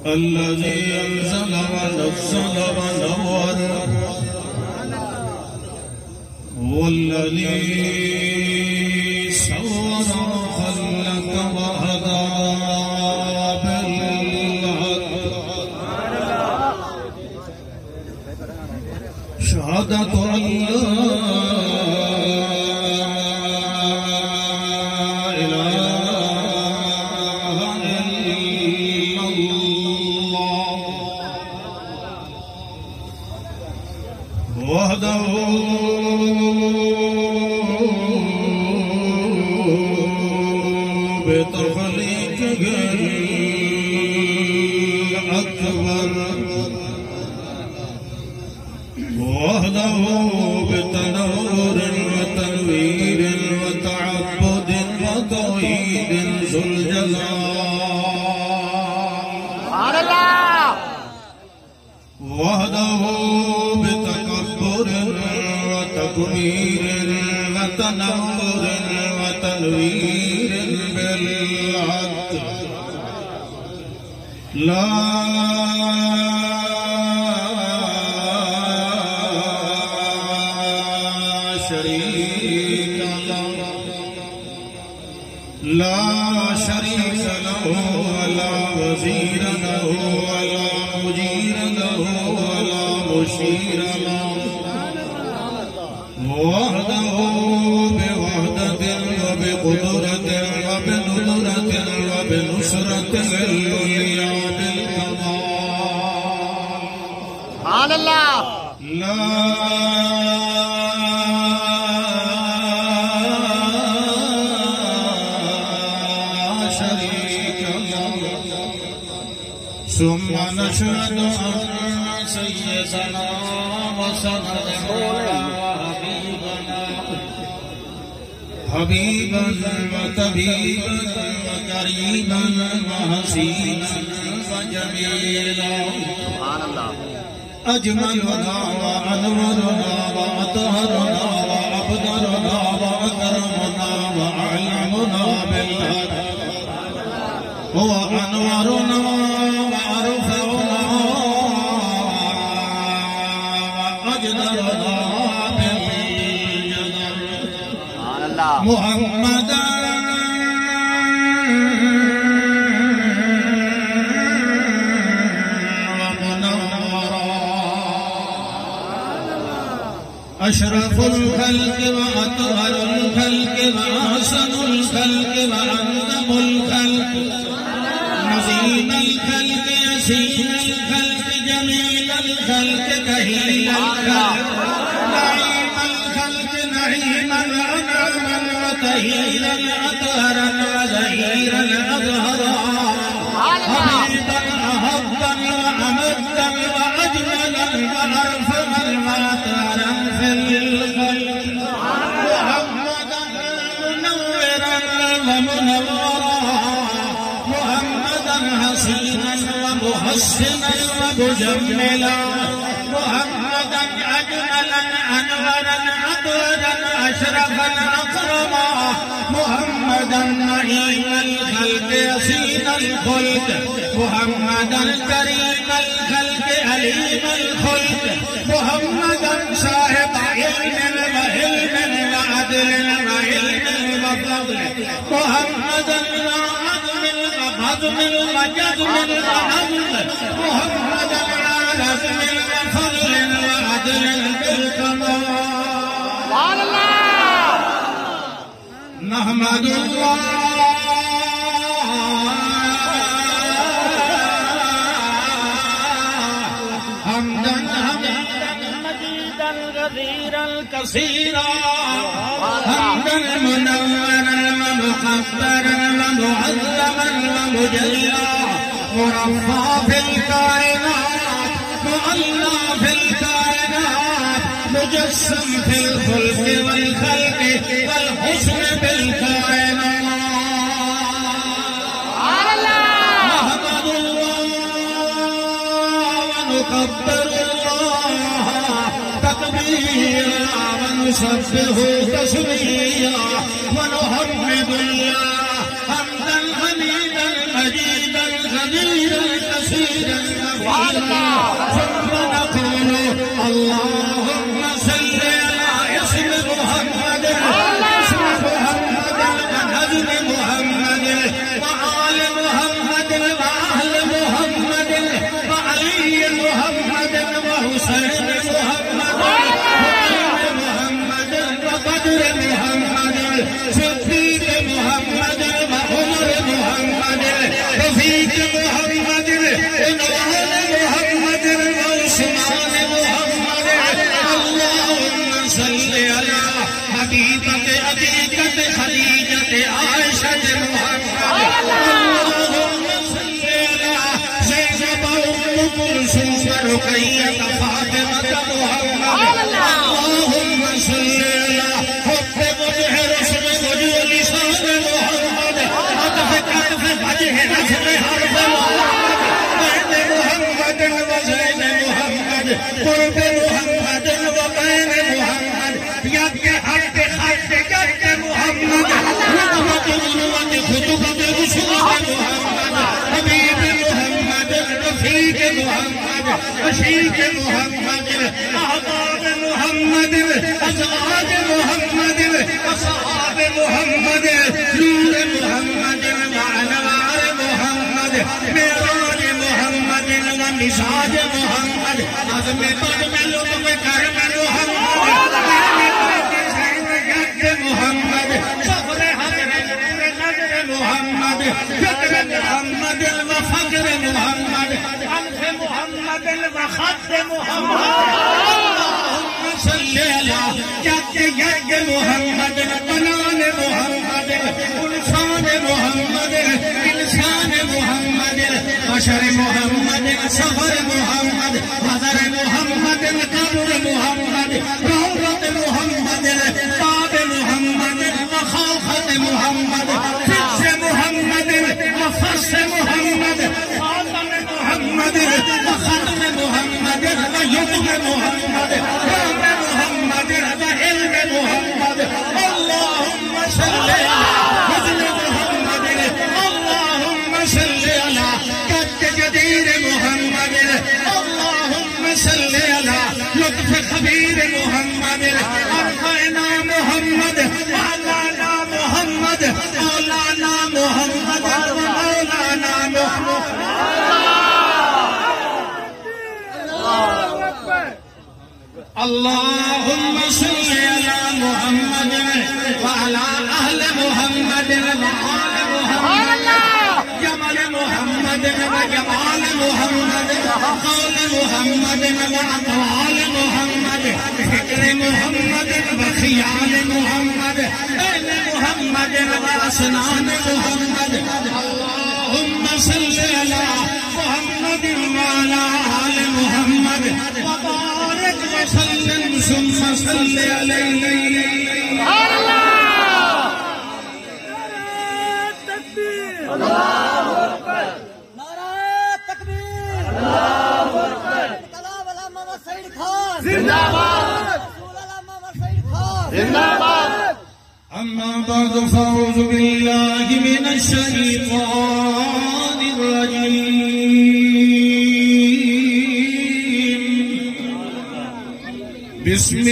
الذي أنزل ونزل ونور والذي صور خلق وهدى بالحق شهادة أن بتخليقه الأكبر وحده بتنور وتنوير وتعبد وتوحيد ذو الجلال وحده بتكبر وتكبير وتنور وتنوير بالحق لا شريك له لا شريك له ولا وزير له ولا مجير له ولا مشير له وحده بوحدة وبقدرة وبندرة وبنصرة الأولياء بالكمال سبحان الله لا شريك له ثم نشهد أن سيدنا وسندنا حبيبا وطبيبا وكريما وحسينا وجميلا أجملنا وأنورنا وأطهرنا وأبدرنا وأكرمنا وأعلمنا بالحق هو أنورنا وأرفعنا وأجدرنا محمدا ومنورا أشرف الخلق وأطهر الخلق وأحسن الخلق وأنظم الخلق عظيم الخلق يسير الخلق جميل الخلق كهيل الخلق نعيم الخلق نعيما وأنعما وطهيرا أطهرا وزهيرا أظهرا حبيبا أحبا وأمدا وأجملا وأرفعا وأطهرا في الخلق محمدا منورا ومنورا محمدا حسينا ومحسنا ومجملا محمدا أجملا أنورا أطهرا أشرفا أكرما محمدا نعيم الخلق يسين الخلق محمدا كريم الخلق أليم الخلق محمدا صاحب علم وعلم وعدل وعلم وفضل محمدا عدل وفضل وجدل وعدل محمدا رزق وفضل وعدل بالكمال نحمد الله حمدا مجيدا غزيرا كثيرا حمدا منورا ومخبرا ومعظما ومجللا مرفع في الكائنات مؤلى في الكائنات مجسم في الخلق والخلق والحسن بالكائنات نحمد الله ونكبر الله تكبيرا ونسبحه تسبيحا ونحمد الله حمدا حميدا مجيدا كبيرا كثيرا كثيرا ثم نقول اللهم صل على اسم محمد اسم محمد ونجم محمد وآل محمد وأهل محمد وعلي محمد وحسين محمد محمد وقدر محمد صديق محمد وعمر محمد رفيق محمد ونوال محمد وعثمان محمد اللهم صل على حبيبة عتيقة خديجة عائشة محمد اللهم صل على زينب أم كلثوم رقية فاطمة محمد اللهم صل على حب وجه رسم وجه لسان محمد عطف كتف وجه رسم حرف محمد بين محمد وزين محمد قرب محمد وبين محمد يد حد خد يد محمد رغبة عنوة خطبة رسول محمد حبيب محمد رفيق محمد عشيق محمد أحباب محمد أزواج محمد أصحاب محمد نور محمد وأنوار محمد معراج محمد ومزاج محمد عزم قدم لطف كرم محمد محمد صبر حضر نظر محمد فكر محمد وفجر محمد أنف محمد وخط محمد اللهم صل على جد جد محمد بنان محمد ألفان محمد إلسان محمد بشر محمد سفر محمد حضر محمد قبر محمد روضة محمد باب محمد وخوخة محمد فز محمد وفص محمد خاتم محمد وختم محمد ويتم محمد رب محمد وعلم محمد اللهم صل على فضل محمد اللهم صل على قد جدير محمد اللهم صل على لطف خبير محمد أرفعنا محمد وعلانا محمد مولانا محمد ومولانا محمد اللهم صل على محمد وعلى أهل محمد وآل محمد جمال محمد وجمال محمد قول محمد وأقوال محمد فكر محمد وخيال محمد علم محمد وأسنان محمد اللهم صل على محمد وعلى آل محمد وبارك وسلم ثم صل عليه اللہ اکبر نعرہ تکبیر اللہ اکبر انقلاب علامہ سعید خان زندہ باد رسول علامہ سعید خان زندہ باد أما بعد فأعوذ بالله من الشيطان الرجيم بسم